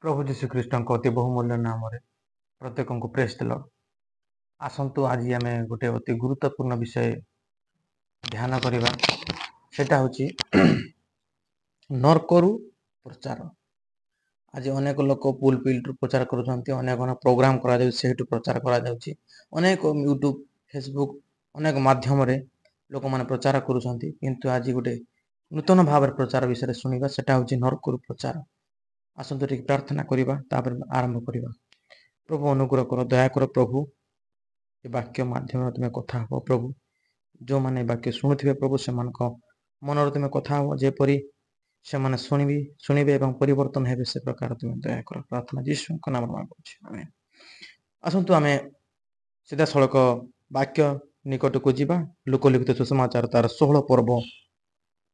प्रभु जीशु ख्रीष्ट अति बहुमूल्य नाम प्रत्येक को प्रेस दिल आसतु आज आम गोटे अति गुरुत्वपूर्ण विषय ध्यान करवा सेटा हूँ नरकरु प्रचार। आज अनेक लोक पुल पिल प्रचार कर प्रोग्राम प्रचार अनेक यूट्यूब फेसबुक अनेक माध्यम लोक मैंने प्रचार करुँच आज गोटे नूतन भाव प्रचार विषय शुणा सेटा हूँ नरकरु प्रचार। आसतु टिके प्रार्थना करवा आरंभ करवा। प्रभु अनुग्रह कर दया कर प्रभु ये वाक्य माध्यम तुम्हें कथा हो प्रभु जो मैंने वाक्य शुणुवे प्रभु से मन तुम्हें कथा हो जेपरी से मैंने शुणवे और परिवर्तन हे से प्रकार तुम्हें दया कर प्रार्थना जीशु नाम मांगुछि। आसतु आम सीधा सड़क वाक्य निकट को जीवा। लोकलिखित सुसमाचार तार 16 पर्व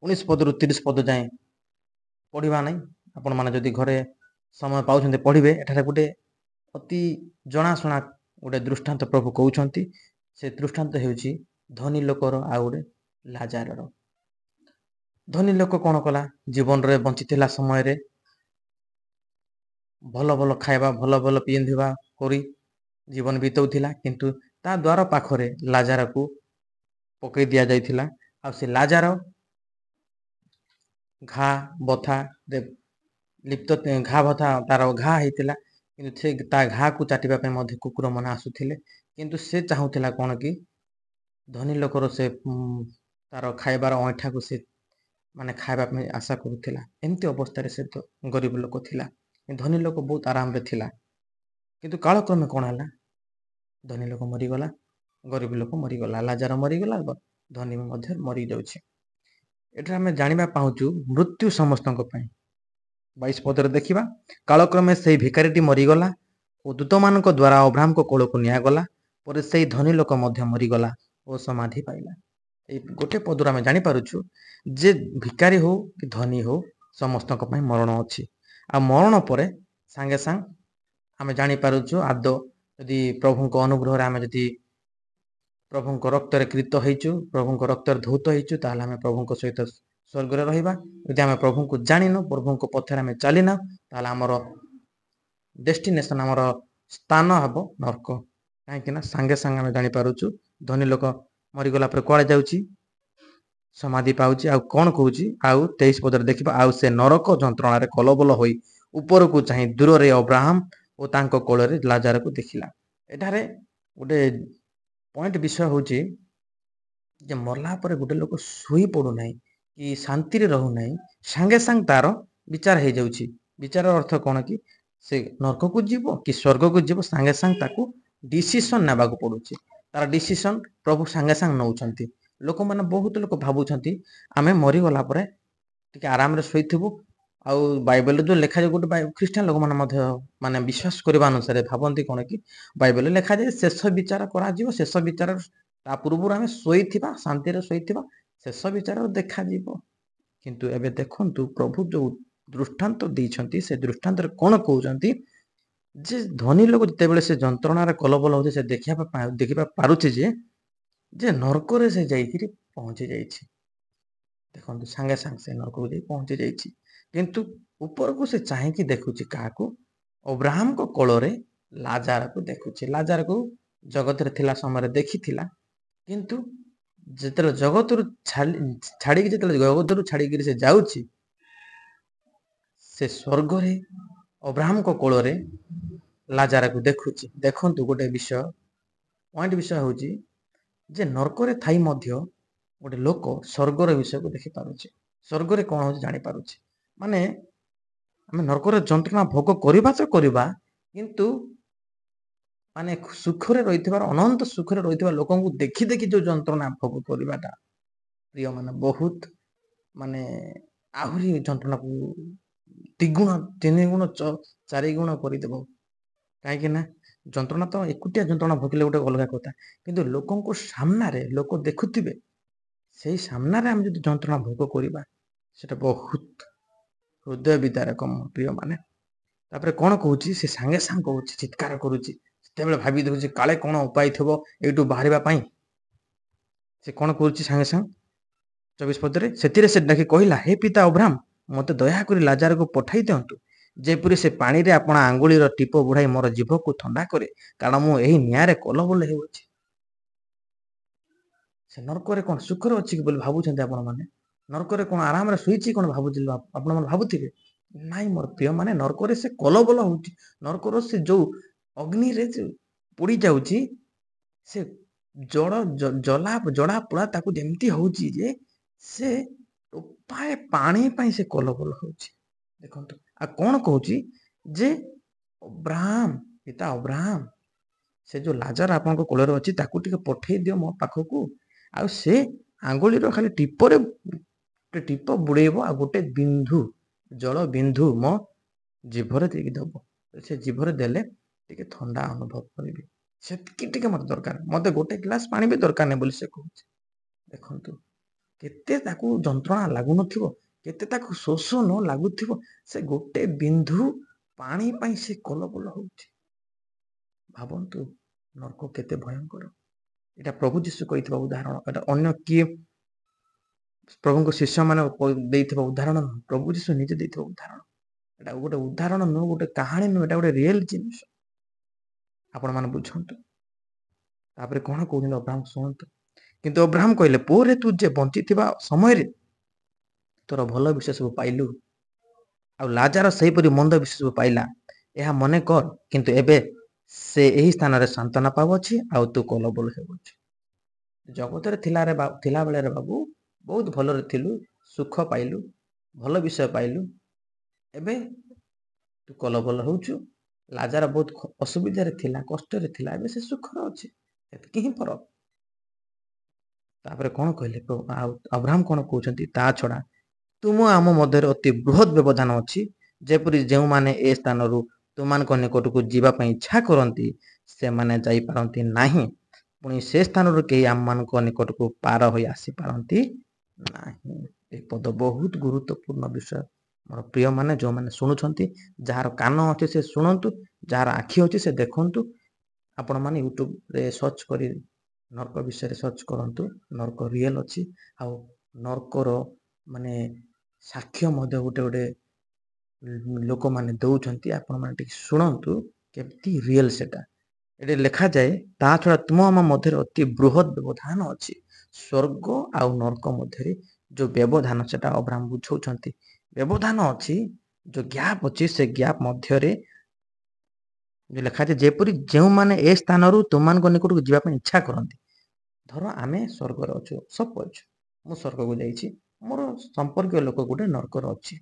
19 पद रु 30 पद जाए पढ़ा नहीं। आपण मैंने जदि घरे समय पाँच पढ़े एठार गोटे अति जनाशुना गोटे दृष्टांत प्रभु कहते से दृष्टांत हो धनी लोकर आ गोटे लाजार। धनी लोक कौन कला जीवन रे बंची समय रे भल भल खाଇବା भल भल पिंधा करी जीवन बीतौला किंतु ता द्वार पाखरे लाजार को पकई दि जाइथिला। आ से लाजार घा बथा लिप्त घा बथा तार घा होता किंतु से घा को चाटिबा कुकुर मन आसुथिले किंतु से चाहूला कौन कि धनी लोकर से तार खाइबार ऐठा को से माने खाइबा आशा करुला। एमती अवस्था से तो गरीब लोक थिला धनी लोक बहुत आराम रे थिला किंतु कालक्रमे कौन है धनी लोक मरीगला गरीब लोक मरीगला लाजार मरीगला धनी मरी जाउछे। एटा आम जानिबा पाउचु मृत्यु समस्त 22 पदर देखा कालक्रमे से भिखारीटी मरीगला और दूत मान द्वारा अब्राहम को कोल को निगला पर से धनी लोक मरीगला और समाधि पाइला। गोटे पदर आम जापारु जे भिखारी हो कि धनी हो समस्त मरण अच्छी आ मरण पर सांगे सांग आम जापारु आद यदि प्रभु अनुग्रह आम जदि प्रभु रक्त कृत होइचु प्रभु रक्त धौत होइचु ताल आम प्रभु सहित स्वर्ग रे रहिबा। यदि आम प्रभु को जानिनु प्रभु को पथर आम चलीना ताल आमर डेस्टिनेशन आमर स्थान हम नरक कहीं सांगे सांगे आम जापारु धनी लोक मरीगला कड़े जाऊँगी समाधि पाऊँ आ कौन कहूँ आउ 23 पदर देखा आउ से नरक जंत्रणा रे कलबल हो ऊपर को चाहे दूर रे अब्राहम और तांको कोल रे लाजार को देखिला। एठारे गोटे पॉइंट विषय हूँ मरला पर गोटे लोक शुई पड़ूना कि शांति रे रहू ना सांगे सांग तार विचार हो जाउछि। विचार अर्थ कौन कि से नरक को जीव कि स्वर्ग को जीव सांगे सांग ताकू डिसीजन नेबा को पड़ुछि। तार डिसीजन प्रभु सांगे सांग नौछंती। लोक माने बहुत लोक भाबुछंती आमे मरी गला परे टिके आराम रे सोइथिबु आउ बाइबल जो लिखा जाए गोटे ख्रीस्टान लोक माने विश्वास करबा अनुसार भाबंती कोन कि बाइबल लिखा जाए शेष विचार करा जीव शेष विचार ता पूर्व आमे सोइथिबा शांति रे सोइथिबा शेष विचार देखा जीव। किंतु एबे देखंतु प्रभु जो दृष्टांत देइछंती से दृष्टांत रे कोन कहउछंती जे धनी लोक जते बेले से जंत्रणा रे कलबल होते से देखिबा पारुछि जे नरक रे से जाइकिरी पहुंची जाइछि। देखंतु सांगे सांगे से नरक को जाई पहुंची जाइछि किंतु ऊपर को से चाहे कि देखुछि काको अब्राहम को कोल रे लाजार को देखुछि। लाजार को जगत रे थिला समय देखिथिला किंतु जेतले जगत रु छाड़ी कि जेतले जगत रु छाड़ी कि से जाउछि से स्वर्ग रे अब्राहम को कोल रे लाजार को देखुछि। देखंतु गोटे विषय पॉइंट विषय होछि जे नरक रे थाई मध्य गोटे लोक स्वर्ग रे विषय को देखि पारुछि। स्वर्ग रे कोन होछि जानि पारुछि माने आम नरक रे जंत्रणा भोग करबा तो करबा किंतु माने सुख रे रहितबार अनंत सुख रे रहितबा लोकन को देखि देखि जो जंत्रणा भोग करबाटा प्रिय माने बहुत माने आहुरी जंत्रणा को 3 गुण 3 गुण 4 गुण करि देबो। काहे कि ना जंत्रणा तो एकुटिया जंत्रणा भोगले गोटे अलग कथा किंतु लोकन को सामना रे लोक देखुथिबे सेही सामना रे हम जदि जंत्रणा भोग करबा सेटा बहुत हृदय विदारक प्रिय माने। तापर कौन कहूँ से सांगे सांग कहूँ चित्कार करुच्ची से भावी दूसरी काले कौन उपाय थो यू बाहर से कौन करुच्ची सांगे सांग 24 पदरे से कहला हे पिता अब्राहम मत दयाकोरी लाजार को पठाई दिंतु ଯେପରି ସେ ପାଣିରେ ଆପଣ ଆଙ୍ଗୁଳିର ଟିପ ବୁଢ଼ାଇ ମୋର ଜିଭକୁ ଥଣ୍ଡା କରେ, କାରଣ ମୁଁ ଏହି ନିଆଁରେ କଲବଲ ହେଉଅଛି। ସେ ନର୍କରେ କ'ଣ ସୁଖରେ ଅଛି କି ବୋଲି ଭାବୁଛନ୍ତି ଆପଣମାନେ? ନର୍କରେ କ'ଣ ଆରାମରେ ଶୋଇଛି କ'ଣ ଭାବୁଥିଲେ ଆପଣମାନେ ଭାବୁଥିବେ? ନାଇଁ ମୋର ପ୍ରିୟମାନେ, ନର୍କରେ ସେ କଲବଲ ହଉଛି। ନର୍କର ସେ ଯୋଉ ଅଗ୍ନିରେ ପୋଡ଼ି ଯାଉଛି, ସେ ଜଳା ପୋଡ଼ା ତାକୁ ଯେମିତି ହଉଛି ଯେ ସେ ଟୋପାଏ ପାଣି ପାଇଁ ସେ କଲବଲ ହଉଛି। ଦେଖନ୍ତୁ, ଆଉ କ'ଣ କହୁଛି ଯେ ଅବ୍ରାହମ, ପିତା ଅବ୍ରାହମ, ସେ ଯୋଉ ଲାଜର ଆପଣଙ୍କ କୋଳରେ ଅଛି ତାକୁ ଟିକେ ପଠେଇ ଦିଅ ମୋ ପାଖକୁ, ଆଉ ସେ ଆଙ୍ଗୁଳିର ଖାଲି ଟିପରେ ଟିପ ବୁଡ଼େଇବ, ଆଉ ଗୋଟେ ବିନ୍ଦୁ ଜଳ ବିନ୍ଦୁ ମୋ ଜିଭରେ ଦେଇକି ଦବ। ସେ ଜିଭରେ ଦେଲେ ଟିକେ ଥଣ୍ଡା ଅନୁଭବ କରିବି, ସେତିକି ଟିକେ ମତେ ଦରକାର, ମତେ ଗୋଟେ ଗ୍ଲାସ ପାଣି ବି ଦରକାର ନାହିଁ ବୋଲି ସେ କହୁଛି। ଦେଖନ୍ତୁ କେତେ ତାକୁ ଯନ୍ତ୍ରଣା ଲାଗୁନଥିବ, କେତେ ତାକୁ ଶୋଷ ନ ଲାଗୁଥିବ, ସେ ଗୋଟେ ବିନ୍ଦୁ ପାଣି ପାଇଁ ସେ କଲବଲ ହଉଛି। ଭାବନ୍ତୁ ନର୍କ କେତେ ଭୟଙ୍କର। ଏଇଟା ପ୍ରଭୁ ଯୀଶୁ କହିଥିବା ଉଦାହରଣ, ଏଟା ଅନ୍ୟ କିଏ ପ୍ରଭୁଙ୍କ ଶିଷ୍ୟମାନେ ଦେଇଥିବା ଉଦାହରଣ ନୁହଁ, ପ୍ରଭୁ ଯୀଶୁ ନିଜେ ଦେଇଥିବା ଉଦାହରଣ। ଏଟା ଗୋଟେ ଉଦାହରଣ ନୁହଁ, ଗୋଟେ କାହାଣୀ ନୁହଁ, ଏଟା ଗୋଟେ ରିଏଲ ଜିନିଷ। ଆପଣମାନେ ବୁଝନ୍ତୁ। ତାପରେ କ'ଣ କହୁଛନ୍ତି ଅବ୍ରାହମ ଶୁଣନ୍ତୁ। କିନ୍ତୁ ଅବ୍ରାହମ କହିଲେ, ପୁଅରେ ତୁ ଯେ ବଞ୍ଚିଥିବା ସମୟରେ ତୋର ଭଲ ବିଷୟ ସବୁ ପାଇଲୁ, ଆଉ ଲାଜାର ସେହିପରି ମନ୍ଦ ବିଷୟ ସବୁ ପାଇଲା, ଏହା ମନେ କର। କିନ୍ତୁ ଏବେ ସେ ଏହି ସ୍ଥାନରେ ସାନ୍ତ୍ୱନା ପାଉଅଛି, ଆଉ ତୁ କଲବଲ ହେଉଅଛୁ। ଜଗତରେ ଥିଲା ବେଳରେ ବାବୁ ବହୁତ ଭଲରେ ଥିଲୁ, ସୁଖ ପାଇଲୁ, ଭଲ ବିଷୟ ପାଇଲୁ। ଏବେ ତୁ କଲବଲ ହଉଛୁ। ଲାଜାର ବହୁତ ଅସୁବିଧାରେ ଥିଲା, କଷ୍ଟରେ ଥିଲା, ଏବେ ସେ ସୁଖରେ ଅଛି। ଏତିକି ହିଁ ଫରକ। ତାପରେ କ'ଣ କହିଲେ ଆଉ ଅବ୍ରାହମ କ'ଣ କହୁଛନ୍ତି, ତା ଛଡ଼ା ତୁମ ଆମ ମଧ୍ୟରେ ଅତି ବୃହତ୍ ବ୍ୟବଧାନ ଅଛି, ଯେପରି ଯେଉଁମାନେ ଏ ସ୍ଥାନରୁ ତୁମମାନଙ୍କ ନିକଟକୁ ଯିବା ପାଇଁ ଇଚ୍ଛା କରନ୍ତି ସେମାନେ ଯାଇପାରନ୍ତି ନାହିଁ, ପୁଣି ସେ ସ୍ଥାନରୁ କେହି ଆମମାନଙ୍କ ନିକଟକୁ ପାର ହୋଇ ଆସିପାରନ୍ତି ନାହିଁ। ଏ ପଦ ବହୁତ ଗୁରୁତ୍ୱପୂର୍ଣ୍ଣ ବିଷୟ। ମୋର ପ୍ରିୟମାନେ, ଯେଉଁମାନେ ଶୁଣୁଛନ୍ତି, ଯାହାର କାନ ଅଛି ସେ ଶୁଣନ୍ତୁ, ଯାହାର ଆଖି ଅଛି ସେ ଦେଖନ୍ତୁ। ଆପଣମାନେ ୟୁଟ୍ୟୁବରେ ସର୍ଚ୍ଚ କରି ନର୍କ ବିଷୟରେ ସର୍ଚ୍ଚ କରନ୍ତୁ। ନର୍କ ରିଏଲ ଅଛି, ଆଉ ନର୍କର ମାନେ ସାକ୍ଷ୍ୟ ମଧ୍ୟ ଗୋଟେ ଲୋକମାନେ ଦଉଛନ୍ତି। ଆପଣମାନେ ଟିକେ ଶୁଣନ୍ତୁ କେମିତି ରିଏଲ ସେଟା। ଏଠି ଲେଖାଯାଏ, ତା ଛଡ଼ା ତୁମ ଆମ ମଧ୍ୟରେ ଅତି ବୃହତ୍ ବ୍ୟବଧାନ ଅଛି। ସ୍ୱର୍ଗ ଆଉ ନର୍କ ମଧ୍ୟରେ ଯୋଉ ବ୍ୟବଧାନ, ସେଟା ଅବ୍ରାହମ ବୁଝଉଛନ୍ତି। ବ୍ୟବଧାନ ଅଛି, ଯୋଉ ଗ୍ୟାପ୍ ଅଛି, ସେ ଗ୍ୟାପ୍ ମଧ୍ୟରେ ଲେଖାଯାଏ, ଯେପରି ଯେଉଁମାନେ ଏ ସ୍ଥାନରୁ ତୁମମାନଙ୍କ ନିକଟକୁ ଯିବା ପାଇଁ ଇଚ୍ଛା କରନ୍ତି। ଧର ଆମେ ସ୍ୱର୍ଗରେ ଅଛୁ, ସପୋଜ ମୁଁ ସ୍ୱର୍ଗକୁ ଯାଇଛି, ମୋର ସମ୍ପର୍କୀୟ ଲୋକ ଗୋଟେ ନର୍କରେ ଅଛି,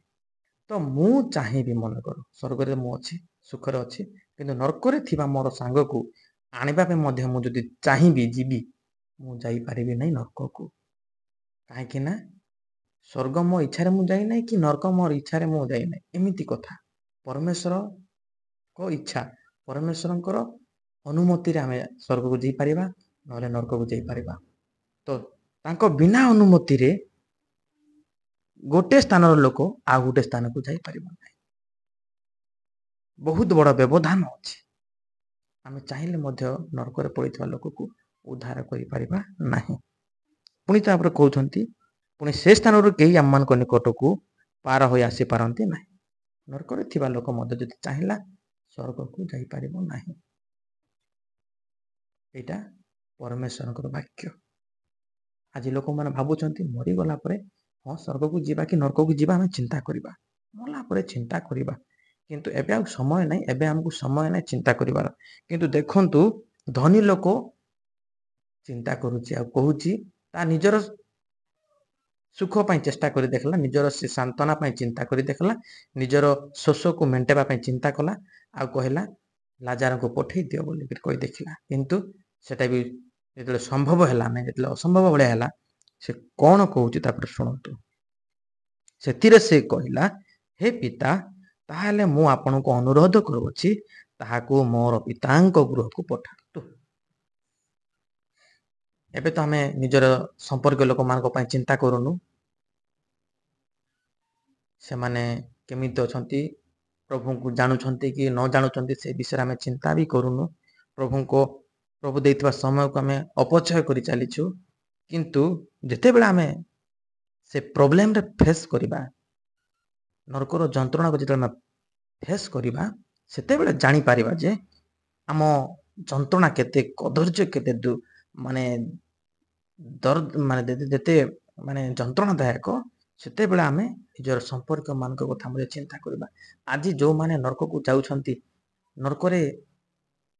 ତ ମୁଁ ଚାହିଁବି, ମନେକର ସ୍ୱର୍ଗରେ ମୁଁ ଅଛି, ସୁଖରେ ଅଛି, କିନ୍ତୁ ନର୍କରେ ଥିବା ମୋର ସାଙ୍ଗକୁ ଆଣିବା ପାଇଁ ମଧ୍ୟ ମୁଁ ଯଦି ଚାହିଁବି ଯିବି, ମୁଁ ଯାଇପାରିବି ନାହିଁ ନର୍କକୁ। କାହିଁକି ନା ସ୍ୱର୍ଗ ମୋ ଇଚ୍ଛାରେ ମୁଁ ଯାଇନାହିଁ, କି ନର୍କ ମୋର ଇଚ୍ଛାରେ ମୁଁ ଯାଇନାହିଁ। ଏମିତି କଥା। ପରମେଶ୍ୱରଙ୍କ ଇଚ୍ଛା, ପରମେଶ୍ୱରଙ୍କର ଅନୁମତିରେ ଆମେ ସ୍ୱର୍ଗକୁ ଯାଇପାରିବା, ନହେଲେ ନର୍କକୁ ଯାଇପାରିବା। ତ ତାଙ୍କ ବିନା ଅନୁମତିରେ ଗୋଟେ ସ୍ଥାନର ଲୋକ ଆଉ ଗୋଟେ ସ୍ଥାନକୁ ଯାଇପାରିବ ନାହିଁ। ବହୁତ ବଡ଼ ବ୍ୟବଧାନ ଅଛି। ଆମେ ଚାହିଁଲେ ମଧ୍ୟ ନର୍କରେ ପଡ଼ିଥିବା ଲୋକକୁ ଉଦ୍ଧାର କରିପାରିବା ନାହିଁ। ପୁଣି ତାପରେ କହୁଛନ୍ତି, ପୁଣି ସେ ସ୍ଥାନରୁ କେହି ଆମମାନଙ୍କ ନିକଟକୁ ପାର ହୋଇ ଆସିପାରନ୍ତି ନାହିଁ। ନର୍କରେ ଥିବା ଲୋକ ମଧ୍ୟ ଯଦି ଚାହିଁଲା ସ୍ୱର୍ଗକୁ ଯାଇପାରିବ ନାହିଁ। ଏଇଟା ପରମେଶ୍ୱରଙ୍କର ବାକ୍ୟ। ଆଜି ଲୋକମାନେ ଭାବୁଛନ୍ତି ମରିଗଲା ପରେ ହଁ ସ୍ୱର୍ଗକୁ ଯିବା କି ନର୍କକୁ ଯିବା ଆମେ ଚିନ୍ତା କରିବା, ମଲା ପରେ ଚିନ୍ତା କରିବା। କିନ୍ତୁ ଏବେ ଆଉ ସମୟ ନାହିଁ, ଏବେ ଆମକୁ ସମୟ ନାହିଁ ଚିନ୍ତା କରିବାର। କିନ୍ତୁ ଦେଖନ୍ତୁ, ଧନୀ ଲୋକ ଚିନ୍ତା କରୁଛି, ଆଉ କହୁଛି ତା ନିଜର ସୁଖ ପାଇଁ ଚେଷ୍ଟା କରି ଦେଖିଲା, ନିଜର ସେ ସାନ୍ତ୍ୱନା ପାଇଁ ଚିନ୍ତା କରି ଦେଖିଲା, ନିଜର ଶୋଷକୁ ମେଣ୍ଟେଇବା ପାଇଁ ଚିନ୍ତା କଲା, ଆଉ କହିଲା ଲାଜାରଙ୍କୁ ପଠେଇ ଦିଅ ବୋଲିକରି କହି ଦେଖିଲା। କିନ୍ତୁ ସେଟା ବି ଯେତେବେଳେ ସମ୍ଭବ ହେଲା ନାହିଁ, ଯେତେବେଳେ ଅସମ୍ଭବ ଭଳିଆ ହେଲା, ସେ କ'ଣ କହୁଛି ତାପରେ ଶୁଣନ୍ତୁ। ସେଥିରେ ସେ କହିଲା, ହେ ପିତା, ତାହେଲେ ମୁଁ ଆପଣଙ୍କୁ ଅନୁରୋଧ କରୁଅଛି, ତାହାକୁ ମୋର ପିତାଙ୍କ ଗୃହକୁ ପଠାନ୍ତୁ। ଏବେ ତ ଆମେ ନିଜର ସମ୍ପର୍କୀୟ ଲୋକମାନଙ୍କ ପାଇଁ ଚିନ୍ତା କରୁନୁ, ସେମାନେ କେମିତି ଅଛନ୍ତି, ପ୍ରଭୁଙ୍କୁ ଜାଣୁଛନ୍ତି କି ନ ଜାଣୁଛନ୍ତି, ସେ ବିଷୟରେ ଆମେ ଚିନ୍ତା ବି କରୁନୁ। ପ୍ରଭୁ ଦେଇଥିବା ସମୟକୁ ଆମେ ଅପଚୟ କରି ଚାଲିଛୁ। କିନ୍ତୁ ଯେତେବେଳେ ଆମେ ସେ ପ୍ରୋବ୍ଲେମରେ ଫେସ୍ କରିବା, ନର୍କର ଯନ୍ତ୍ରଣାକୁ ଯେତେବେଳେ ଆମେ ଫେସ୍ କରିବା ସେତେବେଳେ ଜାଣିପାରିବା ଯେ ଆମ ଯନ୍ତ୍ରଣା କେତେ କଦର୍ଯ୍ୟ କେତେ ମାନେ ମାନେ ଯେତେ ମାନେ ଯନ୍ତ୍ରଣାଦାୟକ ସେତେବେଳେ ଆମେ ନିଜର ସମ୍ପର୍କ ମାନଙ୍କ କଥା ମଧ୍ୟ ଚିନ୍ତା କରିବା। ଆଜି ଯୋଉମାନେ ନର୍କକୁ ଯାଉଛନ୍ତି ନର୍କରେ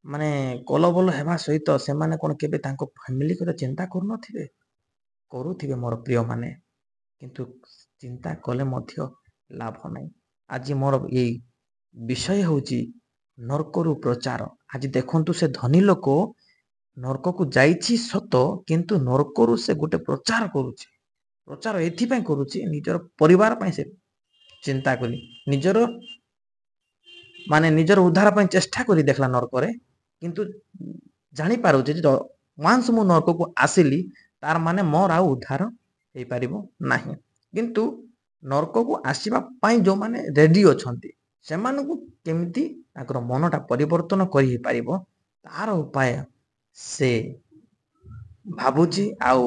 ମାନେ କଲବଲ ହେବା ସହିତ ସେମାନେ କଣ କେବେ ତାଙ୍କ ଫ୍ୟାମିଲି କଥା ଚିନ୍ତା କରୁନଥିବେ? କରୁଥିବେ ମୋର ପ୍ରିୟ ମାନେ, କିନ୍ତୁ ଚିନ୍ତା କଲେ ମଧ୍ୟ ଲାଭ ନାହିଁ। ଆଜି ମୋର ଏଇ ବିଷୟ ହେଉଛି ନର୍କରୁ ପ୍ରଚାର। ଆଜି ଦେଖନ୍ତୁ ସେ ଧନୀ ଲୋକ ନର୍କକୁ ଯାଇଛି ସତ, କିନ୍ତୁ ନର୍କରୁ ସେ ଗୋଟେ ପ୍ରଚାର କରୁଛି। ପ୍ରଚାର ଏଥିପାଇଁ କରୁଛି ନିଜର ପରିବାର ପାଇଁ ସେ ଚିନ୍ତା କରି ନିଜର ଉଦ୍ଧାର ପାଇଁ ଚେଷ୍ଟା କରି ଦେଖିଲା ନର୍କରେ, କିନ୍ତୁ ଜାଣିପାରୁଛି ଯେ ୱାନ୍ସ ମୁଁ ନର୍କକୁ ଆସିଲି ତାର ମାନେ ମୋର ଆଉ ଉଦ୍ଧାର ହେଇପାରିବ ନାହିଁ। କିନ୍ତୁ ନର୍କକୁ ଆସିବା ପାଇଁ ଯୋଉମାନେ ରେଡି ଅଛନ୍ତି ସେମାନଙ୍କୁ କେମିତି ତାଙ୍କର ମନଟା ପରିବର୍ତ୍ତନ କରି ହେଇପାରିବ ତାର ଉପାୟ ସେ ଭାବୁଛି। ଆଉ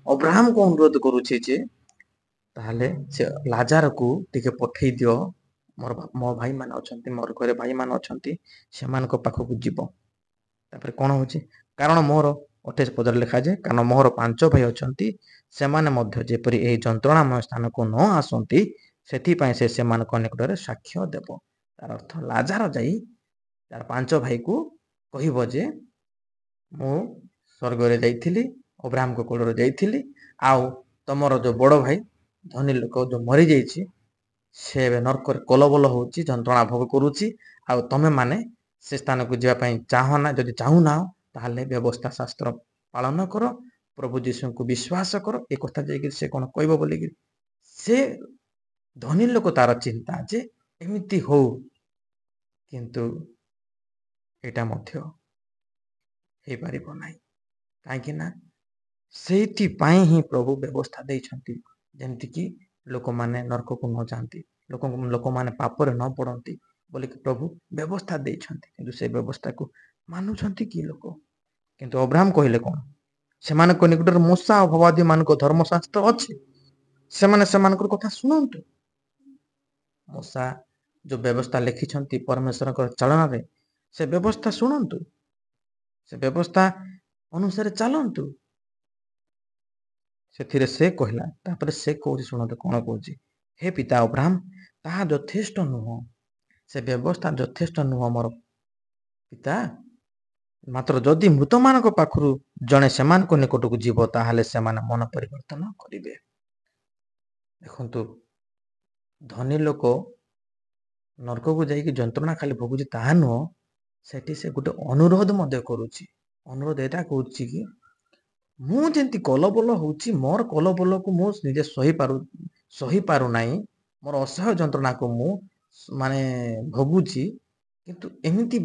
ଅବ୍ରାହମକୁ ଅନୁରୋଧ କରୁଛି ଯେ ତାହେଲେ ସେ ଲାଜାରକୁ ଟିକେ ପଠେଇ ଦିଅ, ମୋ ଭାଇ ମାନେ ଅଛନ୍ତି, ମୋର ଘରେ ଭାଇ ମାନେ ଅଛନ୍ତି, ସେମାନଙ୍କ ପାଖକୁ ଯିବ। ତାପରେ କଣ ହଉଛି, କାରଣ ମୋର 28 ପଦରେ ଲେଖାଯାଏ, କାରଣ ମୋର 5 ଭାଇ ଅଛନ୍ତି, ସେମାନେ ମଧ୍ୟ ଯେପରି ଏହି ଯନ୍ତ୍ରଣାମୟ ସ୍ଥାନକୁ ନ ଆସନ୍ତି ସେଥିପାଇଁ ସେ ସେମାନଙ୍କ ନିକଟରେ ସାକ୍ଷ୍ୟ ଦେବ। ତାର ଅର୍ଥ ଲାଜାର ଯାଇ ତାର 5 ଭାଇକୁ କହିବ ଯେ ମୁଁ ସ୍ୱର୍ଗରେ ଯାଇଥିଲି, ଅବ୍ରାହମଙ୍କ କୋଳରେ ଯାଇଥିଲି, ଆଉ ତମର ଯୋଉ ବଡ ଭାଇ ଧନୀ ଲୋକ ଯୋଉ ମରିଯାଇଛି ସେ ଏବେ ନର୍କରେ କଲବଲ ହଉଛି, ଯନ୍ତ୍ରଣା ଭୋଗ କରୁଛି, ଆଉ ତମେ ମାନେ ସେ ସ୍ଥାନକୁ ଯିବା ପାଇଁ ଚାହଁନା, ଯଦି ଚାହୁଁନାହ ତାହେଲେ ବ୍ୟବସ୍ଥା ଶାସ୍ତ୍ର ପାଳନ କର, ପ୍ରଭୁ ଯୀଶୁଙ୍କୁ ବିଶ୍ୱାସ କର। ଏ କଥା ଯାଇକି ସେ କଣ କହିବ ବୋଲିକି ସେ ଧନୀ ଲୋକ ତାର ଚିନ୍ତା ଯେ ଏମିତି ହଉ, କିନ୍ତୁ ଏଇଟା ମଧ୍ୟ ହେଇପାରିବ ନାହିଁ। କାହିଁକି ନା ସେଇଥିପାଇଁ ହିଁ ପ୍ରଭୁ ବ୍ୟବସ୍ଥା ଦେଇଛନ୍ତି, ଯେମିତିକି ଲୋକମାନେ ନର୍କକୁ ନ ଯାଆନ୍ତି, ଲୋକମାନେ ପାପରେ ନ ପଡନ୍ତି ବୋଲିକି ପ୍ରଭୁ ବ୍ୟବସ୍ଥା ଦେଇଛନ୍ତି। କିନ୍ତୁ ସେ ବ୍ୟବସ୍ଥାକୁ ମାନୁଛନ୍ତି କି ଲୋକ? କିନ୍ତୁ ଅବ୍ରାହମ କହିଲେ କଣ, ସେମାନଙ୍କ ନିକଟରେ ମୂଷା ଓ ଭବାଦୀ ମାନଙ୍କ ଧର୍ମଶାସ୍ତ୍ର ଅଛି, ସେମାନେ ସେମାନଙ୍କର କଥା ଶୁଣନ୍ତୁ। ମୂଷା ଯୋଉ ବ୍ୟବସ୍ଥା ଲେଖିଛନ୍ତି ପରମେଶ୍ୱରଙ୍କ ଚାଳନାରେ, ସେ ବ୍ୟବସ୍ଥା ଶୁଣନ୍ତୁ, ସେ ବ୍ୟବସ୍ଥା ଅନୁସାରେ ଚାଲନ୍ତୁ। ସେଥିରେ ସେ କହିଲା, ତାପରେ ସେ କହୁଛି ଶୁଣନ୍ତୁ କଣ କହୁଛି, ହେ ପିତା ଅବ୍ରାହମ, ତାହା ଯଥେଷ୍ଟ ନୁହଁ, ସେ ବ୍ୟବସ୍ଥା ଯଥେଷ୍ଟ ନୁହଁ ମୋର ପିତା, ମାତ୍ର ଯଦି ମୃତମାନଙ୍କ ପାଖରୁ ଜଣେ ସେମାନଙ୍କ ନିକଟକୁ ଯିବ ତାହେଲେ ସେମାନେ ମନ ପରିବର୍ତ୍ତନ କରିବେ। ଦେଖନ୍ତୁ, ଧନୀ ଲୋକ ନର୍କକୁ ଯାଇକି ଯନ୍ତ୍ରଣା ଖାଲି ଭୋଗୁଛି ତାହା ନୁହଁ, ସେଠି ସେ ଗୋଟେ ଅନୁରୋଧ ମଧ୍ୟ କରୁଛି। ଅନୁରୋଧ ଏଇଟା କହୁଛି କି ମୁଁ ଯେମିତି କଲବଲ ହଉଛି, ମୋର କଲବଲକୁ ମୁଁ ନିଜେ ସହିପାରୁନାହିଁ, ମୋର ଅସହ୍ୟ ଯନ୍ତ୍ରଣାକୁ ମୁଁ ଭୋଗୁଛି, କିନ୍ତୁ ଏମିତି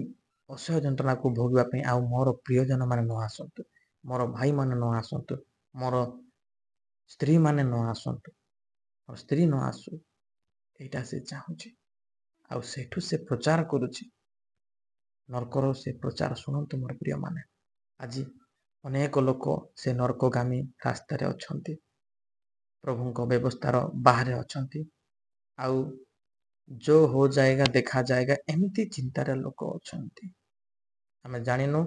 ଅସହ୍ୟ ଯନ୍ତ୍ରଣାକୁ ଭୋଗିବା ପାଇଁ ଆଉ ମୋର ପ୍ରିୟଜନ ମାନେ ନ ଆସନ୍ତୁ, ମୋର ଭାଇ ମାନେ ନ ଆସନ୍ତୁ, ମୋର ସ୍ତ୍ରୀ ମାନେ ନ ଆସନ୍ତୁ, ମୋର ସ୍ତ୍ରୀ ନ ଆସୁ, ଏଇଟା ସେ ଚାହୁଁଛି। ଆଉ ସେଠୁ ସେ ପ୍ରଚାର କରୁଛି ନର୍କର ସେ ପ୍ରଚାର। ଶୁଣନ୍ତୁ ମୋର ପ୍ରିୟ ମାନେ, ଆଜି ଅନେକ ଲୋକ ସେ ନର୍କଗାମୀ ରାସ୍ତାରେ ଅଛନ୍ତି, ପ୍ରଭୁଙ୍କ ବ୍ୟବସ୍ଥାର ବାହାରେ ଅଛନ୍ତି, ଆଉ ଯୋ ହୋ ଜାଏଗା ଦେଖା ଯାଏଗା ଏମିତି ଚିନ୍ତାରେ ଲୋକ ଅଛନ୍ତି। ଆମେ ଜାଣିନୁ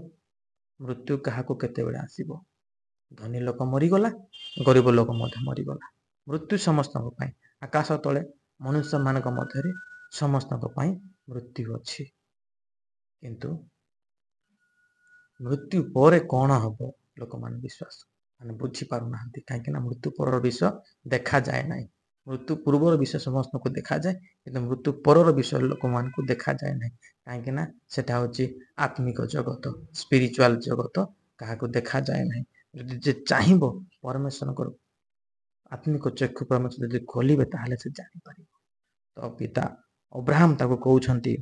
ମୃତ୍ୟୁ କାହାକୁ କେତେବେଳେ ଆସିବ। ଧନୀ ଲୋକ ମରିଗଲା, ଗରିବ ଲୋକ ମଧ୍ୟ ମରିଗଲା, ମୃତ୍ୟୁ ସମସ୍ତଙ୍କ ପାଇଁ। ଆକାଶ ତଳେ ମନୁଷ୍ୟ ମାନଙ୍କ ମଧ୍ୟରେ ସମସ୍ତଙ୍କ ପାଇଁ ମୃତ୍ୟୁ ଅଛି, କିନ୍ତୁ ମୃତ୍ୟୁ ପରେ କଣ ହବ ଲୋକମାନେ ବିଶ୍ୱାସ ବୁଝି ପାରୁନାହାନ୍ତି। କାହିଁକି ନା ମୃତ୍ୟୁ ପରର ବିଷୟ ଦେଖାଯାଏ ନାହିଁ। ମୃତ୍ୟୁ ପୂର୍ବର ବିଷୟ ସମସ୍ତଙ୍କୁ ଦେଖାଯାଏ, କିନ୍ତୁ ମୃତ୍ୟୁ ପରର ବିଷୟ ଲୋକମାନଙ୍କୁ ଦେଖାଯାଏ ନାହିଁ। କାହିଁକି ନା ସେଟା ହଉଛି ଆତ୍ମିକ ଜଗତ, ସ୍ପିରିଚୁଆଲ ଜଗତ, କାହାକୁ ଦେଖାଯାଏ ନାହିଁ। ଯଦି ଯେ ଚାହିଁବ ପରମେଶ୍ୱରଙ୍କର ଆତ୍ମିକ ଚକ୍ଷୁ ପରମେଶ୍ୱର ଯଦି ଖୋଲିବେ ତାହେଲେ ସେ ଜାଣିପାରିବ। ତ ପିତା ଅବ୍ରାହମ ତାକୁ କହୁଛନ୍ତି,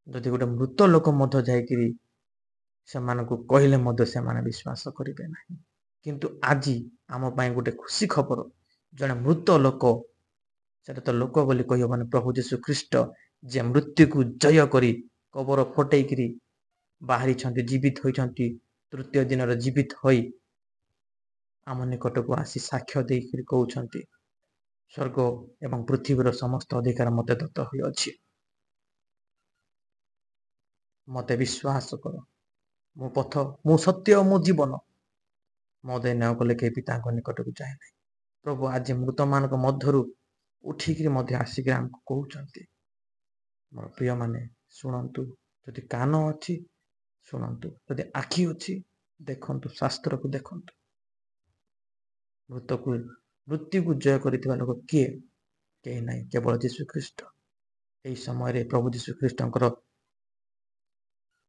ଯଦି ଗୋଟେ ମୃତ ଲୋକ ମଧ୍ୟ ଯାଇକିରି ସେମାନଙ୍କୁ କହିଲେ ମଧ୍ୟ ସେମାନେ ବିଶ୍ୱାସ କରିବେ ନାହିଁ। କିନ୍ତୁ ଆଜି ଆମ ପାଇଁ ଗୋଟେ ଖୁସି ଖବର, ଜଣେ ମୃତ ଲୋକ, ସେଟା ତ ଲୋକ ବୋଲି କହିହବନି, ପ୍ରଭୁ ଯୀଶୁ ଖ୍ରୀଷ୍ଟ ଯେ ମୃତ୍ୟୁକୁ ଜୟ କରି କବର ଫଟେଇକିରି ବାହାରିଛନ୍ତି, ଜୀବିତ ହୋଇଛନ୍ତି, ତୃତୀୟ ଦିନରେ ଜୀବିତ ହୋଇ ଆମ ନିକଟକୁ ଆସି ସାକ୍ଷ୍ୟ ଦେଇକରି କହୁଛନ୍ତି, ସ୍ୱର୍ଗ ଏବଂ ପୃଥିବୀର ସମସ୍ତ ଅଧିକାର ମୋତେ ଦତ୍ତ ହୋଇଅଛି। ମୋତେ ବିଶ୍ୱାସ କର, ମୁଁ ପଥ, ମୁଁ ସତ୍ୟ ଓ ମୋ ଜୀବନ, ମୋ ଦେଇ ନ କଲେ କେହି ପିତାଙ୍କ ନିକଟକୁ ଯାଏ ନାହିଁ। ପ୍ରଭୁ ଆଜି ମୃତମାନଙ୍କ ମଧ୍ୟରୁ ଉଠିକିରି ମଧ୍ୟ ଆସିକି ଆମକୁ କହୁଛନ୍ତି, ମୋର ପ୍ରିୟମାନେ ଶୁଣନ୍ତୁ, ଯଦି କାନ ଅଛି ଶୁଣନ୍ତୁ, ଯଦି ଆଖି ଅଛି ଦେଖନ୍ତୁ, ଶାସ୍ତ୍ରକୁ ଦେଖନ୍ତୁ। ମୃତ୍ୟୁକୁ ଜୟ କରିଥିବା ଲୋକ କିଏ? କେହି ନାହିଁ, କେବଳ ଯୀଶୁ ଖ୍ରୀଷ୍ଟ। ଏହି ସମୟରେ ପ୍ରଭୁ ଯୀଶୁ ଖ୍ରୀଷ୍ଟଙ୍କର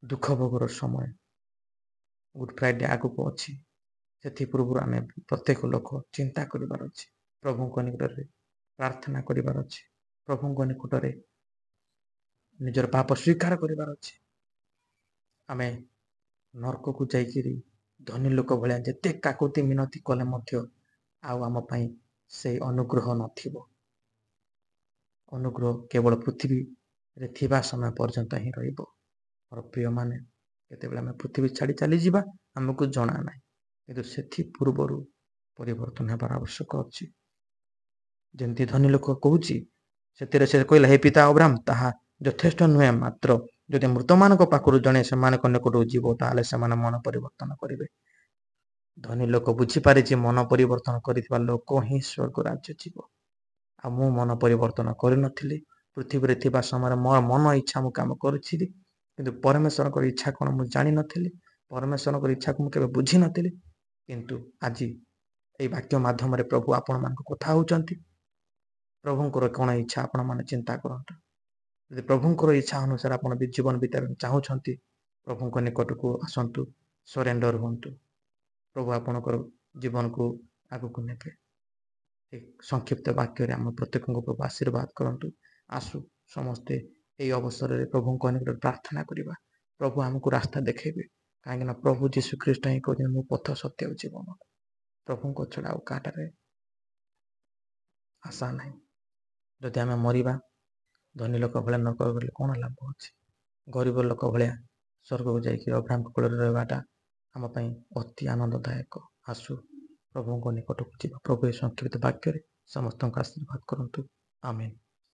ଦୁଃଖ ଭୋଗର ସମୟ, ଗୁଡ୍ ଫ୍ରାଇଡେ ଆଗକୁ ଅଛି। ସେଥିପୂର୍ବରୁ ଆମେ ପ୍ରତ୍ୟେକ ଲୋକ ଚିନ୍ତା କରିବାର ଅଛି, ପ୍ରଭୁଙ୍କ ନିକଟରେ ପ୍ରାର୍ଥନା କରିବାର ଅଛି, ପ୍ରଭୁଙ୍କ ନିକଟରେ ନିଜର ପାପ ସ୍ୱୀକାର କରିବାର ଅଛି। ଆମେ ନର୍କକୁ ଯାଇକିରି ଧନୀ ଲୋକ ଭଳିଆ ଯେତେ କାକୁତି ମିନତି କଲେ ମଧ୍ୟ ଆଉ ଆମ ପାଇଁ ସେଇ ଅନୁଗ୍ରହ ନଥିବ। ଅନୁଗ୍ରହ କେବଳ ପୃଥିବୀରେ ଥିବା ସମୟ ପର୍ଯ୍ୟନ୍ତ ହିଁ ରହିବ। ମୋର ପ୍ରିୟମାନେ, କେତେବେଳେ ଆମେ ପୃଥିବୀ ଛାଡ଼ି ଚାଲିଯିବା ଆମକୁ ଜଣା ନାହିଁ, କିନ୍ତୁ ସେଥି ପୂର୍ବରୁ ପରିବର୍ତ୍ତନ ହେବାର ଆବଶ୍ୟକ ଅଛି। ଯେମିତି ଧନୀ ଲୋକ କହୁଛି, ସେଥିରେ ସେ କହିଲା, ହେ ପିତା ଅବ୍ରାହମ, ତାହା ଯଥେଷ୍ଟ ନୁହେଁ, ମାତ୍ର ଯଦି ମୃତମାନଙ୍କ ପାଖରୁ ଜଣେ ସେମାନଙ୍କ ନିକଟକୁ ଯିବ ତାହେଲେ ସେମାନେ ମନ ପରିବର୍ତ୍ତନ କରିବେ। ଧନୀ ଲୋକ ବୁଝିପାରିଛି ମନ ପରିବର୍ତ୍ତନ କରିଥିବା ଲୋକ ହିଁ ସ୍ୱର୍ଗ ରାଜ୍ୟ ଯିବ। ଆଉ ମୁଁ ମନ ପରିବର୍ତ୍ତନ କରିନଥିଲି, ପୃଥିବୀରେ ଥିବା ସମୟରେ ମୋର ମନ ଇଚ୍ଛା ମୁଁ କାମ କରୁଥିଲି, କିନ୍ତୁ ପରମେଶ୍ୱରଙ୍କର ଇଚ୍ଛା କ'ଣ ମୁଁ ଜାଣିନଥିଲି, ପରମେଶ୍ୱରଙ୍କର ଇଚ୍ଛାକୁ ମୁଁ କେବେ ବୁଝିନଥିଲି। କିନ୍ତୁ ଆଜି ଏହି ବାକ୍ୟ ମାଧ୍ୟମରେ ପ୍ରଭୁ ଆପଣମାନଙ୍କୁ କଥା ହେଉଛନ୍ତି। ପ୍ରଭୁଙ୍କର କ'ଣ ଇଚ୍ଛା ଆପଣମାନେ ଚିନ୍ତା କରନ୍ତୁ। ଯଦି ପ୍ରଭୁଙ୍କର ଇଚ୍ଛା ଅନୁସାରେ ଆପଣ ଜୀବନ ବିତାଇବାକୁ ଚାହୁଁଛନ୍ତି, ପ୍ରଭୁଙ୍କ ନିକଟକୁ ଆସନ୍ତୁ, ସରେଣ୍ଡର ହୁଅନ୍ତୁ। ପ୍ରଭୁ ଆପଣଙ୍କର ଜୀବନକୁ ଆଗକୁ ନେବେ। ଏ ସଂକ୍ଷିପ୍ତ ବାକ୍ୟରେ ଆମ ପ୍ରତ୍ୟେକଙ୍କୁ ପ୍ରଭୁ ଆଶୀର୍ବାଦ କରନ୍ତୁ। ଆସୁ ସମସ୍ତେ ଏହି ଅବସରରେ ପ୍ରଭୁଙ୍କ ନିକଟରେ ପ୍ରାର୍ଥନା କରିବା। ପ୍ରଭୁ ଆମକୁ ରାସ୍ତା ଦେଖେଇବେ, କାହିଁକିନା ପ୍ରଭୁ ଯୀଶୁ ଖ୍ରୀଷ୍ଟ ହିଁ କହୁଛନ୍ତି, ମୁଁ ପଥ, ସତ୍ୟ ଓ ଜୀବନ। ପ୍ରଭୁଙ୍କ ଛଡ଼ା ଆଉ କାହାଠାରେ ଆଶା ନାହିଁ। ଯଦି ଆମେ ମରିବା ଧନୀ ଲୋକ ଭଳିଆ ନର୍କ ଗଲେ କ'ଣ ଲାଭ ଅଛି? ଗରିବ ଲୋକ ଭଳିଆ ସ୍ୱର୍ଗକୁ ଯାଇକି ଅବ୍ରାହ୍ମଙ୍କ କୋଳରେ ରହିବାଟା ଆମ ପାଇଁ ଅତି ଆନନ୍ଦଦାୟକ। ଆସୁ ପ୍ରଭୁଙ୍କ ନିକଟକୁ ଯିବା। ପ୍ରଭୁ ଏ ସଂକ୍ଷିପ୍ତ ବାକ୍ୟରେ ସମସ୍ତଙ୍କୁ ଆଶୀର୍ବାଦ କରନ୍ତୁ। ଆମେନ୍।